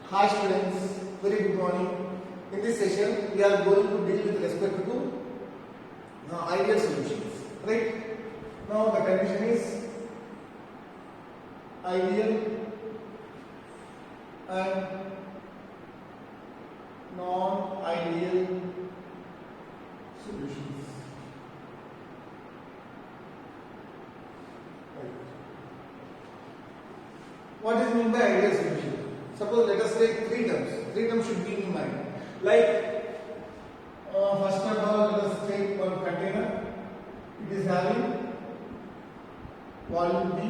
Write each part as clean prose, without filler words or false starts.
Hi students, very good morning. In this session, we are going to deal with respect to ideal solutions. Right? Now the condition is ideal and non-ideal solutions. Right. What is meant by ideal solution? Suppose let us take three terms. Three terms should be in mind. Like first of all, let us take one container. It is having volume B.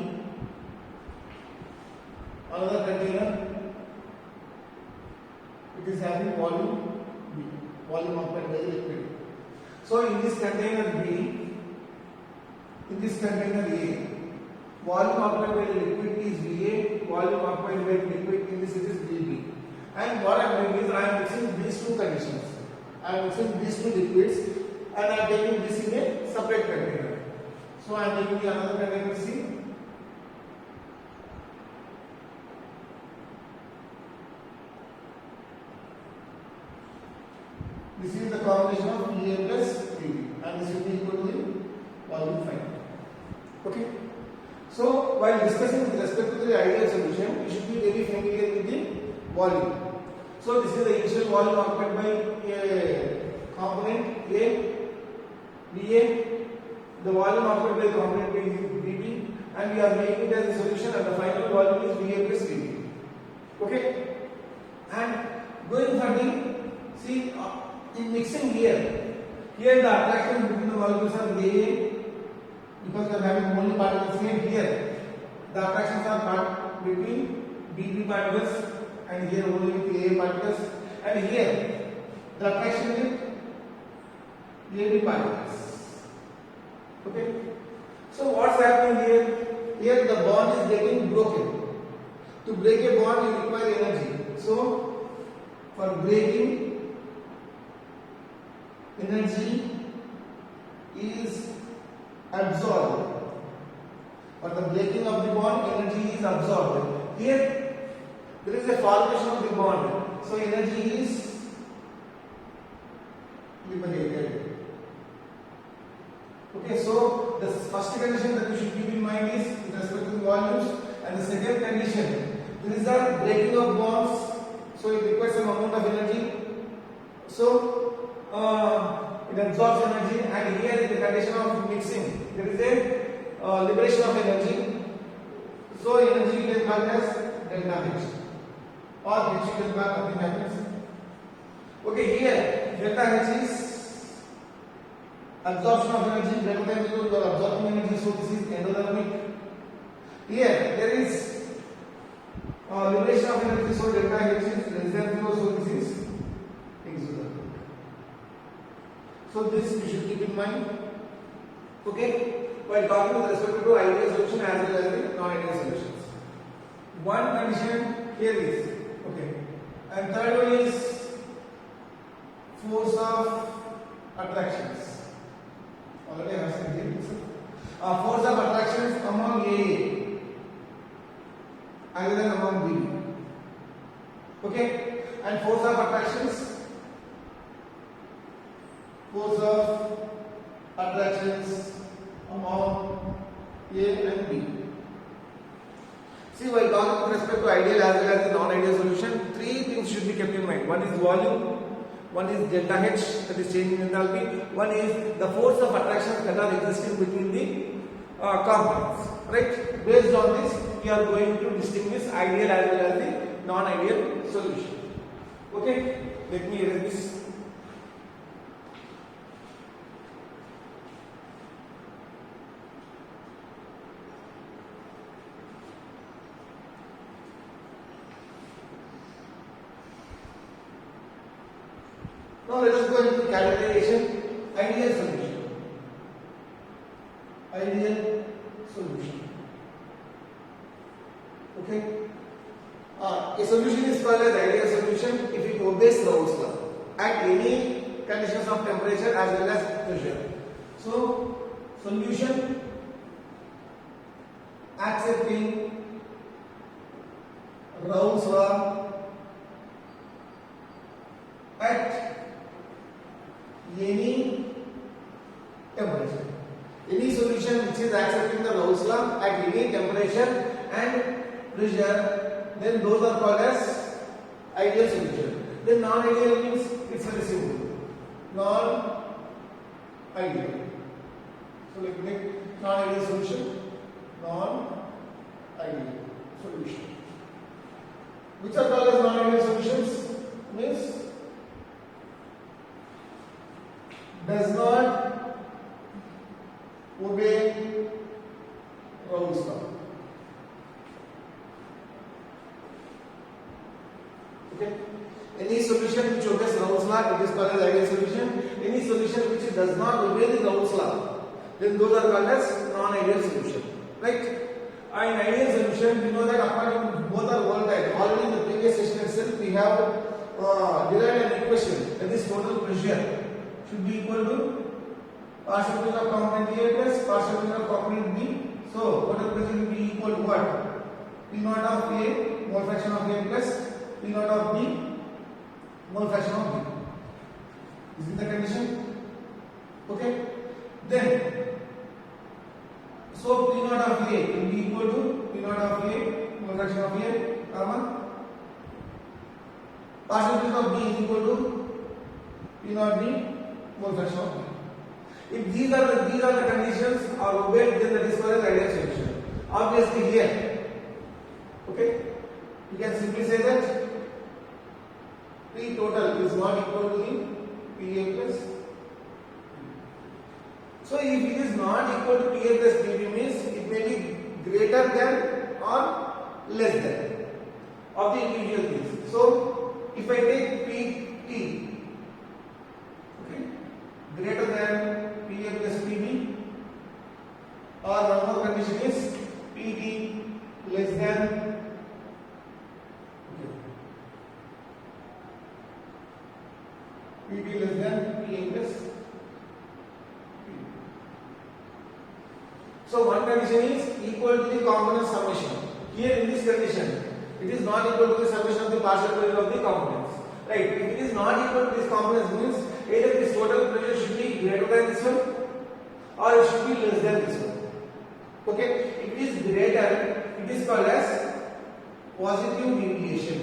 Another container. It is having volume B. Volume occupied by the liquid. So in this container B, in this container A, volume occupied by the liquid is VA, volume occupied by the liquid in this is VB. And what I am doing is I am mixing these two conditions. I am mixing these two liquids and I am taking this in a separate container. So I am taking another container C. This is the combination of VA plus VB and this will be equal to the volume final. Okay. So while discussing with respect to the ideal solution, you should be very familiar with the volume. So this is the initial volume occupied by a component A, VA. The volume occupied by the component B is VB, and we are making it as a solution, and the final volume is VA plus VB. Okay. And going for the in mixing here the attraction between the molecules are AA. Because we are having only particles here, the attractions are between BB particles and here only with the AA particles, and here the attraction with AB particles. Okay. So what's happening here? Here the bond is getting broken. To break a bond you require energy. So for breaking, energy is absorbed. For the breaking of the bond, energy is absorbed. Here, there is a formation of the bond, so energy is liberated. Okay, so the first condition that we should keep in mind is with respect to the volumes, and the second condition, there is a breaking of bonds, so it requires some amount of energy. So it absorbs energy, and here in the condition of mixing there is a liberation of energy, so energy is called as delta H, or H is called nothing happens. Okay, here delta H is absorption of energy, delta time equal to absorbing energy, so this is endothermic. Here there is liberation of energy, so delta H is less than 0, so this is exothermic. So this you should keep in mind. Okay, while talking with respect to ideal solution as well as the non-ideal solutions. One condition here is okay, and third one is force of attractions. Already I have said here. Force of attractions among AA other than among B. Okay, and force of attractions. Force of attractions among A and B. See, while talking with respect to ideal as well as the non-ideal solution, three things should be kept in mind. One is volume, one is delta H, that is change in enthalpy, one is the force of attractions that are existing between the components. Right? Based on this, we are going to distinguish ideal as well as the non-ideal solution. Okay, let me erase this. Now let us go into categorization. Ideal solution. Ideal solution. Okay. A solution is called as ideal solution if it obeys Raoult's law at any conditions of temperature as well as pressure. So solution accepting Raoult's law is accepting the Raoult's law at any temperature and pressure, then those are called as ideal solution. Then non-ideal means it's very simple. Non-ideal. So let me make non-ideal solution. Non-ideal solution. Which are called as non-ideal solutions? Means does not obey Raoult's law. Okay. Any solution which obeys Raoult's law, it is called as ideal solution. Any solution which does not obey the Raoult's law, then those are called as non-ideal solution. Right? In ideal solution, we know that according to both are volatile. Already in the previous session itself, we have derived an equation that this total pressure should be equal to partial pressure of component A plus partial pressure of component B. So, total pressure will be equal to what? P naught of A, mole fraction of A plus P naught of B, mole fraction of B. Is this the condition? Okay. Then, so P naught of A will be equal to P naught of A, mole fraction of A, comma. Partial pressure of B is equal to P naught B, mole fraction of B. If these are the conditions are obeyed, then that is called as ideal solution. Obviously here, okay, you can simply say that P total is not equal to the PA plus. So if it is not equal to PA plus PB means it may be greater than or less than of the individual things. So if I take PT, okay, greater than PA plus PB, or one more condition is PB less than PB less than PA plus PB. So one condition is equal to the component summation. Here in this condition, it is not equal to the summation of the partial pressure of the components. Right? If it is not equal to these components, means either this total pressure should be greater than this one or it should be less than this one. Okay? If it is greater, it is called as positive deviation.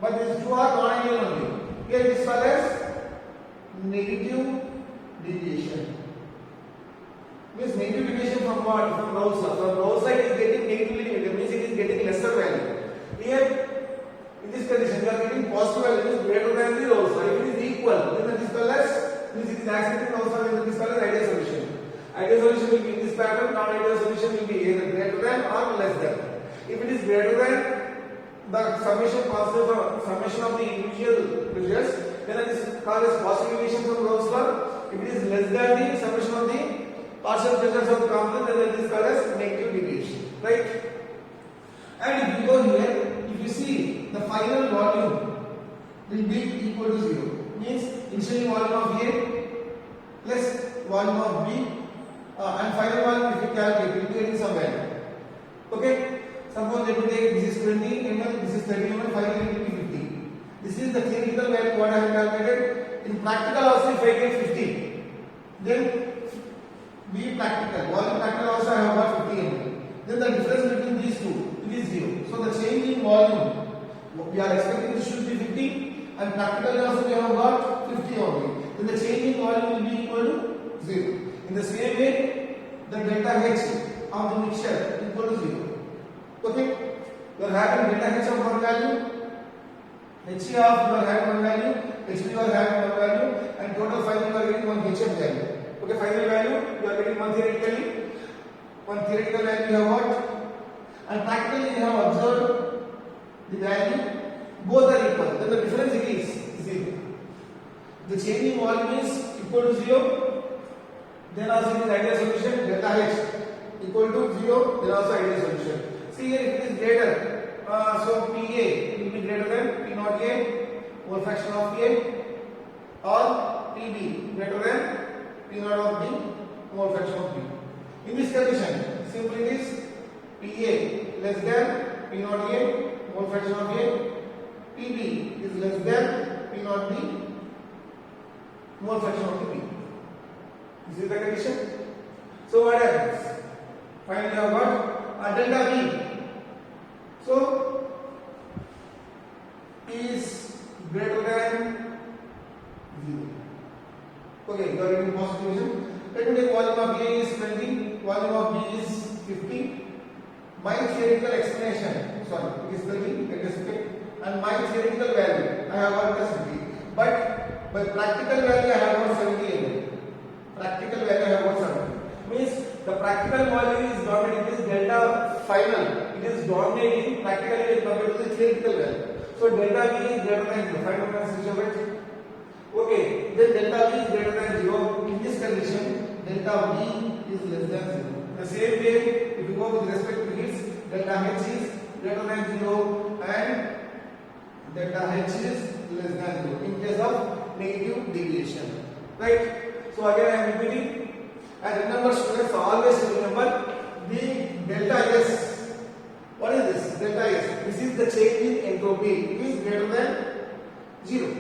But these two are non-ideal only. Here it is called as negative deviation. Means negative deviation from what? From Raoult's law. From Raoult's side it is getting negatively negative, means it is getting lesser value. Here in this condition, we are getting positive value, means greater than the Raoult's law. If it is equal, then it is called as, means it is accepting Raoult's law, then it is called as ideal solution. Ideal solution will be in this pattern, non-ideal solution will be either greater than or less than. If it is greater than the summation of the individual pressures, then it is called as positive deviation from Raoult's law. If it is less than the summation of the partial pressures of the component, then it is called as negative deviation. Right? And if you go here, if you see the final volume will be equal to 0. Means initial volume of A plus volume of B and final volume if you calculate, you will be getting some value. Okay? Suppose let me take this is 20 ml, this is 30 ml, finally it will be 50. This is the theoretical value what I have calculated. In practical also if I get 50, then B practical, volume practical also I have got 50 ml. Then the difference between these two, it is 0. So the change in volume, we are expecting this should be 50 and practically also we have got 50 only. Then the change in volume will be equal to 0. In the same way, the delta H of the mixture equal to 0. Okay? You are having delta H of one value, HA of you are having one value, HB you are having one value, and total final you are getting one HF value. Okay, final value you are getting one theoretical value you have what? And practically you have observed the value, both are equal. Then the difference it is 0. The change in volume is equal to 0. Then also it is ideal solution. Delta H equal to 0. Then also ideal solution. See here if it is greater, so PA will be greater than P naught A, mole fraction of A, or PB greater than P naught of B, mole fraction of B. In this condition, simply it is PA less than P naught A, mole fraction of A, PB is less than P naught B, mole fraction of B. This is the condition. So what happens? Finally, you have got delta V. So is greater than 0. Okay, you are getting positive division. Let me take volume of A is 20, volume of B is 50. My theoretical explanation, sorry, it is 30, let us take, and my theoretical value, I have got plus 50. But by practical value, I have got 70 ml. Practical value, I have got 70. Means the practical value is dominating, it is delta final. It is dominating practically compared to the theoretical value. So delta V is greater than 0. Find out the situation. Okay, then delta V is greater than 0. In this condition, delta V is less than 0. The same way, if you go with respect to heats, delta H is greater than 0 and delta H is less than 0 in case of negative deviation. Right? So again I am repeating. And remember students, always remember the delta S. What is this? Delta S. This is the change in entropy. It is greater than 0.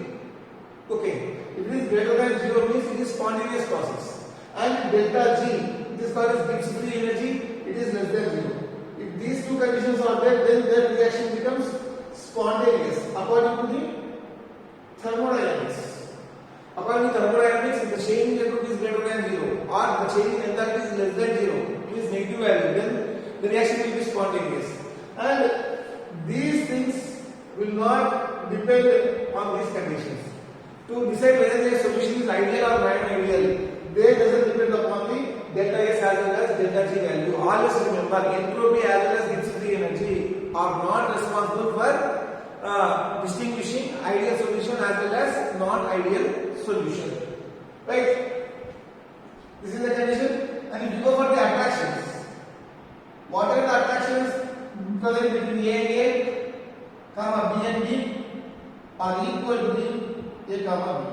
Okay. If it is greater than 0 means it is spontaneous process. And delta G, it is called as Gibbs free energy, it is less than 0. If these two conditions are there, then that reaction becomes spontaneous according to the thermodynamics. According to thermodynamics, if the change in entropy is greater than 0 or the change in enthalpy is less than 0, it is negative value, then the reaction will be spontaneous. And these things will not depend on these conditions. To decide whether the solution is ideal or non-ideal, they doesn't depend upon the delta S as well as delta G value. Always remember, entropy as well as Gibbs free energy are not responsible for distinguishing ideal solution as well as non-ideal solution. Right? This is the condition. And if you go for the attractions, what are the attractions present between A and A, comma B and B are equal to the A comma B.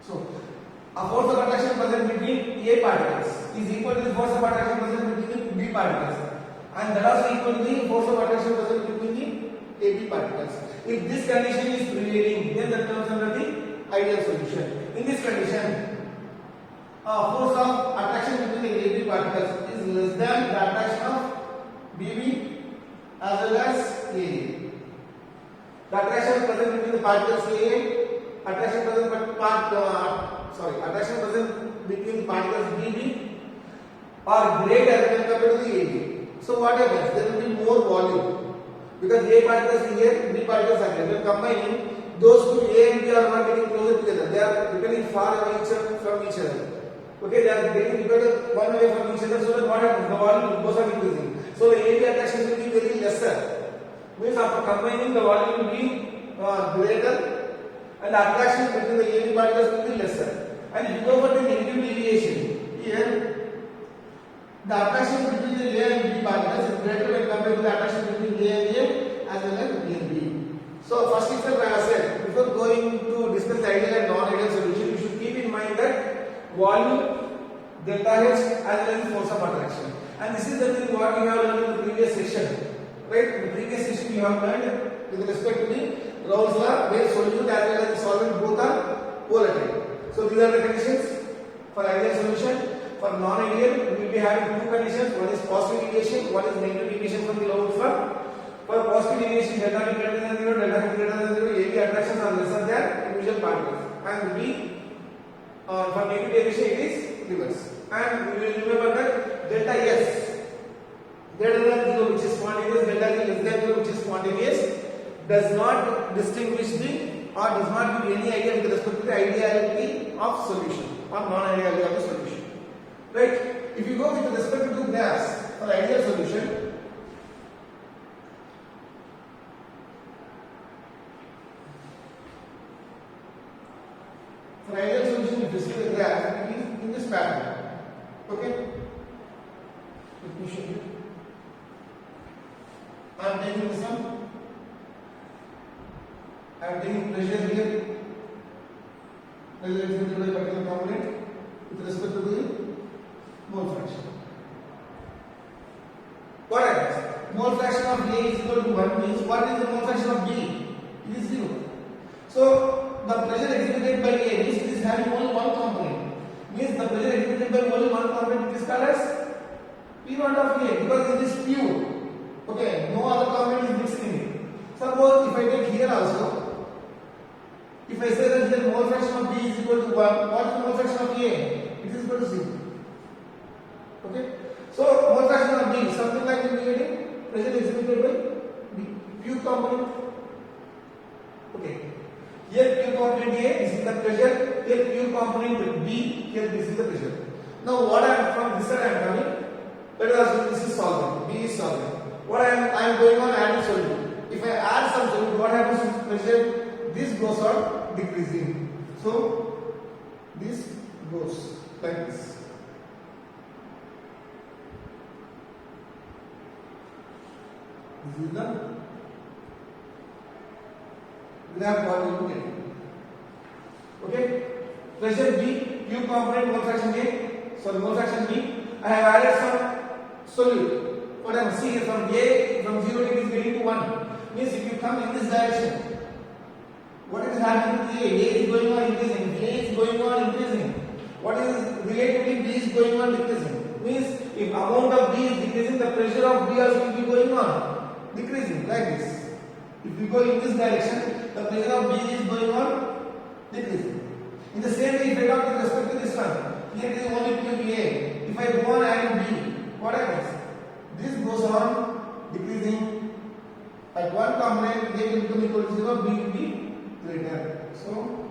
So, a force of attraction present between A particles is equal to the force of attraction present between the B particles, and that also equal to the force of attraction present between the AB particles. If this condition is prevailing, then that comes under the ideal solution. In this condition, force of attraction between the AB particles is less than the attraction of BB as well as AA. The attraction present between the particles AA, attraction present between the particles BB are greater when compared to the AB. So what happens? There will be more volume because A particles are here, B particles are here. When combining, those two A and B are not getting closer together. They are becoming far away from each other. Okay, they are getting divided one away from each other. So that what happens? The volume goes on increasing. So the AB attraction will be very lesser. Means after combining, the volume will be greater, and the attraction between the AB particles will be lesser. And if you go for the negative deviation, here the attraction between the A and B particles is greater when compared to the attraction between A and A as well as B and B. So first itself I have said, before going to discuss the ideal and non-ideal solution, you should keep in mind that volume, delta H as well as the force of attraction. And this is the thing what we have learned in the previous session. Right? In the previous session we have learned with respect to the Raoult's law, where solute as well as the solvent both are volatile. So these are the conditions for ideal solution. For non-ideal, we will be having two conditions. One is positive deviation, one is negative deviation from the Raoult's law. For positive deviation, delta V greater than 0, delta V greater than 0, AB attractions are lesser than individual particles. And B, for negative deviation, it is reverse. And we will remember that delta S greater than 0, which is spontaneous, delta G less than 0, which is spontaneous, does not distinguish the or does not give any idea with respect to the ideality of solution or non-ideality of the solution. Right? If you go with respect to gas for ideal solution, if you see the graph, it is in this pattern. Okay? Let me show you. I am taking this one. I am taking pressure here. Pressure is given by a particular component with respect to the mole fraction. What happens? Mole fraction of A is equal to 1 means what is the mole fraction of B? It is 0. So the pressure exhibited by A, this is having only one component. means the pressure exerted by only one component is called as P naught of A because it is pure. Okay, no other component is mixed in it. Suppose if I take here also, if I say that the mole fraction of B is equal to 1, what is the mole fraction of A? It is equal to 0. Okay, so mole fraction of B, something like indicating pressure exerted by B, pure component. Okay, here pure component A, this is the pressure. Here pure component B, here this is the pressure. Now what I am from this side I am coming. Let us assume this is solvent, B is solvent. What I am going on adding solute. If I add some solute, what happens to pressure? This goes on decreasing. So this goes like this. This is the graph what you get. Okay, pressure B, pure component, mole fraction A, sorry, mole fraction B. I have added some solute. What I am seeing from A, from 0 it is getting to 1. Means if you come in this direction, what is happening to A? A is going on increasing, A is going on increasing. What is relatively B is going on decreasing. Means if amount of B is decreasing, the pressure of B also will be going on decreasing like this. If you go in this direction, the pressure of B is going on decreasing. In the same way, if I talk with respect to this one, here it is only pure A. If I go on adding B, what happens? This goes on decreasing. At one component, A will become equal to 0, B will be greater. So,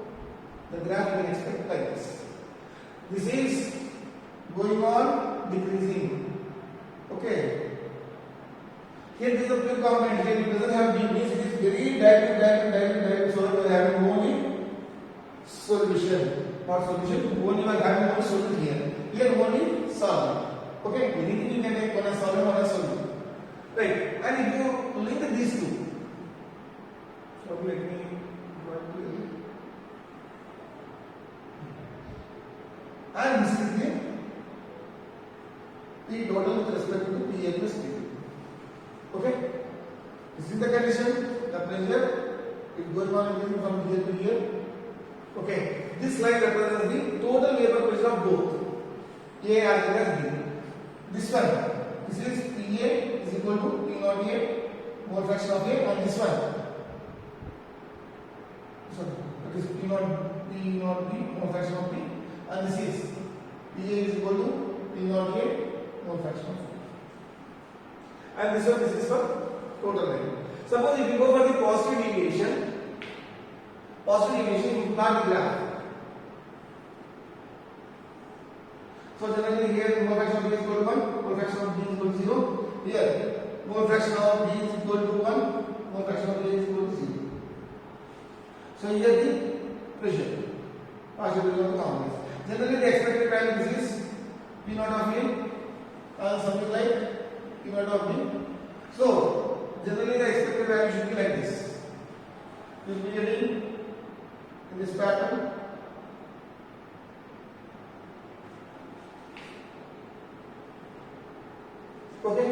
the graph will expect like this. This is going on decreasing. Okay. Here this is a pure component. Here it doesn't have B. Means it is very dilute. So, we are having only solution. Not solution. Only we are having only solution here. Here only solvent. Okay. Anything you can take one as solvent, one as solution. Right. And if you link these two. So, let me. And this is the P total with respect to PA plus P2. Okay? This is the condition, the pressure is going on increasing from here to here. Okay, this line represents the total vapor pressure of both A as well as B. This one, this is PA is equal to P naught A, mole fraction of A, and this one. So, that is P naught B, mole fraction of B. And this is PA is equal to P naught A, mole fraction of A. And this is for total value. Suppose if you go for the positive deviation, you plot the graph. So generally here mole fraction of B is equal to 1, mole fraction of B is equal to 0. Here mole fraction of B is equal to 1, mole fraction of A is equal to 0. So here the pressure. Partial pressure of the components. Generally, the expected value is P naught of A and something like P naught of B. So, generally, the expected value should be like this. You will be getting in this pattern. Okay,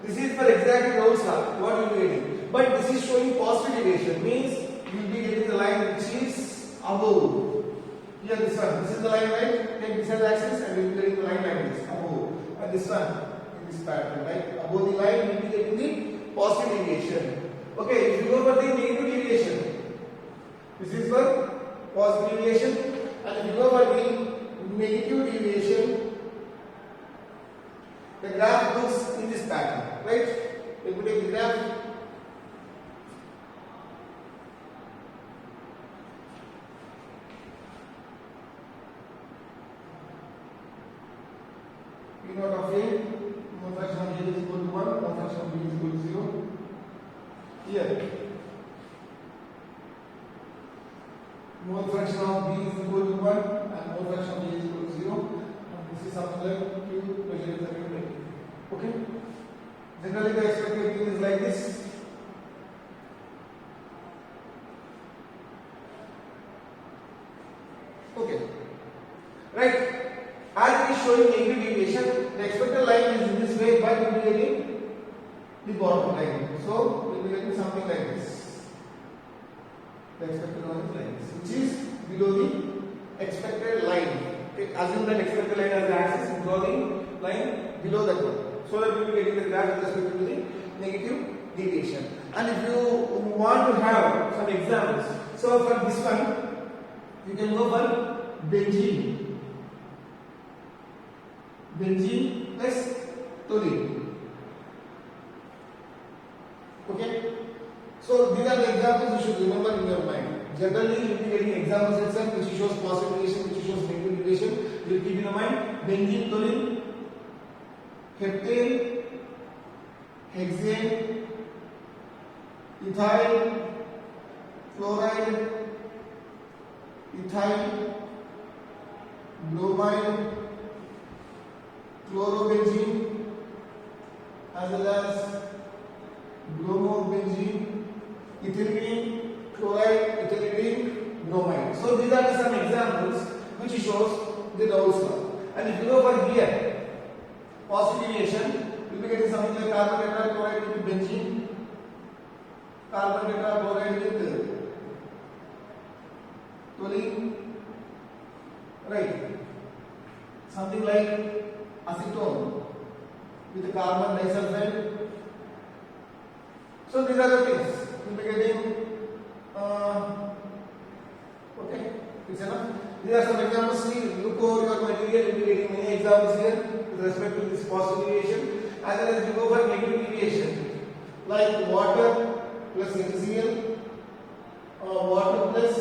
this is for exactly Rolle's law. What you will be getting, but this is showing positive deviation. Means you will be getting the line which is above. Here this one, this is the line, right? Take this as axis and we will be getting the line like this, above. And this one, in this pattern, right? Above the line, we will be getting the positive deviation. Okay, if you go for the negative deviation, this is for positive deviation. And if you go for the negative deviation, the graph looks in this pattern, right? If you take the graph, P naught of A, mole fraction of A is equal to 1, mole fraction of B is equal to 0. Here, mole fraction of B is equal to 1 and mole fraction of A is equal to 0. And this is something like Q pressure is like. Okay? Generally, the expected thing is like this. Okay. Right? As it is showing negative deviation, the expected line is in this way, but we will be getting the bottom line. So, we will be getting something like this. The expected line is like this, which is below the expected line. Okay, assume that expected line as the axis, draw the line below that one, so that you will be getting the graph with respect to the negative deviation. And if you want to have some examples, so for this one, you can go for benzene plus toluene. Okay, so these are the examples you should remember in your mind. Generally, you will be getting examples itself which shows positive deviation, which shows negative deviation. You will keep in mind benzene, toluene, heptane, hexane, ethyl, fluoride, ethyl, bromide, chlorobenzene, as well as bromobenzene, ethylene, chloride, ethylene, bromide. So these are some examples which shows the Raoult's law. And if you go for here, positive deviation, you will be getting something like carbon tetrachloride with benzene, carbon tetrachloride with toluene, right? Something like acetone with carbon disulfide. So these are the things you will be getting. Okay, it's enough. These are some examples. See, look over your material. You will be getting many examples here with respect to this positive deviation. As well as you go for negative deviation, like water plus HCl, water plus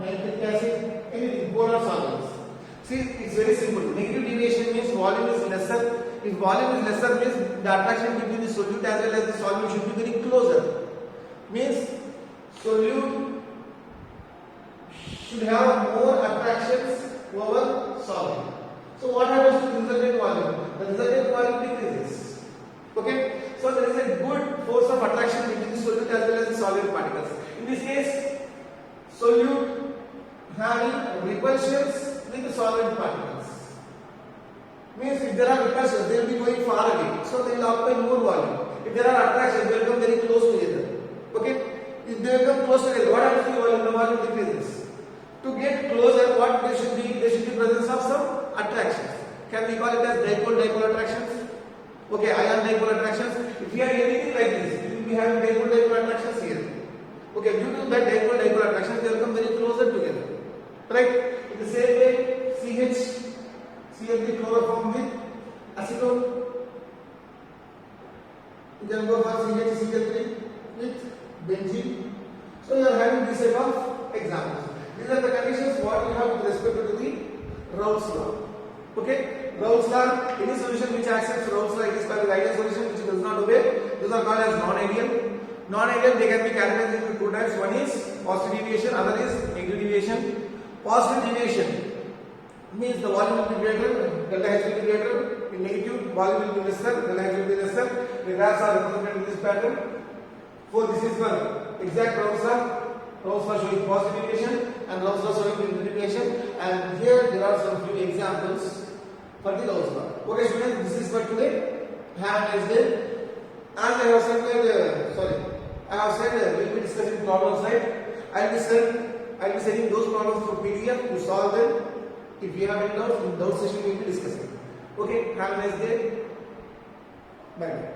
nitric acid, anything, polar solvents. See, it's very simple. Negative deviation means volume is lesser. If volume is lesser, means the attraction between the solute as well as the solvent should be very closer. Means solute should have more attractions over solvent. So what happens to the resultant volume? The resultant volume decreases. Okay? So there is a good force of attraction between the solute as well as the solvent particles. In this case, solute having repulsions with the solvent particles. Means if there are repulsions, they will be going far away. So they will occupy more volume. If there are attractions, they will come very close together. Okay? If they will come close together, what happens to the volume? The volume decreases. To get closer, what there should be? There should be presence of some attractions. Can we call it as dipole-dipole attractions? Okay, ion-dipole attractions. If we have anything like this, we will be having dipole-dipole attractions here. Okay, due to that dipole-dipole attractions, they will come very closer together. Right? In the same way, CH3 chloroform with acetone. You can go for CH3 with benzene. So you are having this type of examples. These are the conditions what you have with respect to the Raoult's law. Okay? Raoult's law, any solution which accepts Raoult's law is called the ideal solution, which does not obey, those are called as non-ideal. Non-ideal, they can be categorized into two types. One is positive deviation, other is negative deviation. Positive deviation means the volume will be greater, delta H will be greater. In negative, volume will be lesser, delta H will be lesser. The graphs are represented in this pattern. For this is one exact Raoult's law. Raoult's law showing positive deviation and Raoult's law showing negative deviation. And here there are some few examples for the Raoult's law. Okay, students, this is for today. Have a nice day. And I have said we will be discussing problems, right? I will be sending those problems through PDF to solve them. If you have any doubts, in doubt session we will be discussing. Okay, have a nice day. Bye.